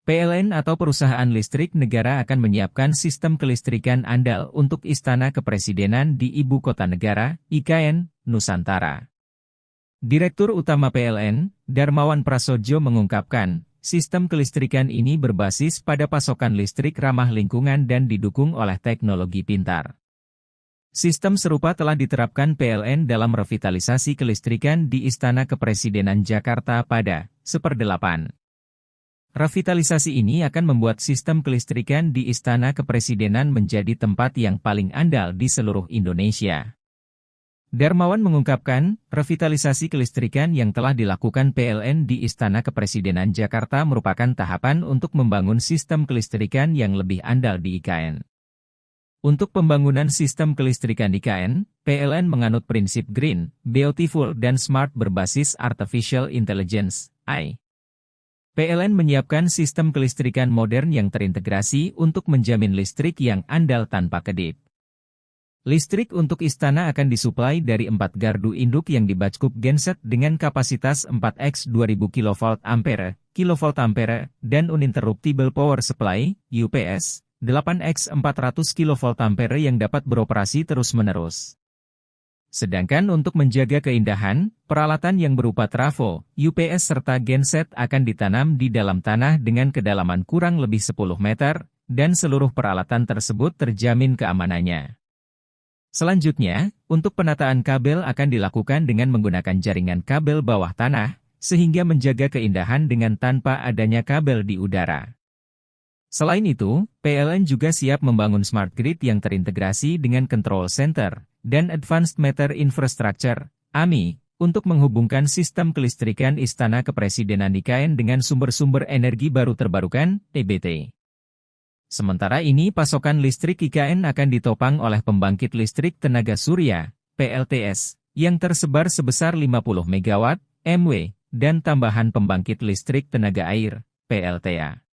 PLN atau Perusahaan Listrik Negara akan menyiapkan sistem kelistrikan andal untuk Istana Kepresidenan di Ibu Kota Negara, IKN, Nusantara. Direktur Utama PLN, Darmawan Prasojo mengungkapkan, sistem kelistrikan ini berbasis pada pasokan listrik ramah lingkungan dan didukung oleh teknologi pintar. Sistem serupa telah diterapkan PLN dalam revitalisasi kelistrikan di Istana Kepresidenan Jakarta pada 1/8. Revitalisasi ini akan membuat sistem kelistrikan di Istana Kepresidenan menjadi tempat yang paling andal di seluruh Indonesia. Darmawan mengungkapkan, revitalisasi kelistrikan yang telah dilakukan PLN di Istana Kepresidenan Jakarta merupakan tahapan untuk membangun sistem kelistrikan yang lebih andal di IKN. Untuk pembangunan sistem kelistrikan IKN, PLN menganut prinsip Green, Beautiful dan Smart berbasis Artificial Intelligence, AI. PLN menyiapkan sistem kelistrikan modern yang terintegrasi untuk menjamin listrik yang andal tanpa kedip. Listrik untuk istana akan disuplai dari 4 gardu induk yang dibackup genset dengan kapasitas 4x 2000 kVA, dan uninterruptible power supply, UPS, 8x 400 kVA yang dapat beroperasi terus-menerus. Sedangkan untuk menjaga keindahan, peralatan yang berupa trafo, UPS serta genset akan ditanam di dalam tanah dengan kedalaman kurang lebih 10 meter, dan seluruh peralatan tersebut terjamin keamanannya. Selanjutnya, untuk penataan kabel akan dilakukan dengan menggunakan jaringan kabel bawah tanah, sehingga menjaga keindahan dengan tanpa adanya kabel di udara. Selain itu, PLN juga siap membangun smart grid yang terintegrasi dengan control center dan Advanced Meter Infrastructure, AMI, untuk menghubungkan sistem kelistrikan Istana Kepresidenan IKN dengan sumber-sumber energi baru terbarukan, EBT. Sementara ini pasokan listrik IKN akan ditopang oleh pembangkit listrik tenaga surya, PLTS, yang tersebar sebesar 50 MW, MW, dan tambahan pembangkit listrik tenaga air, PLTA.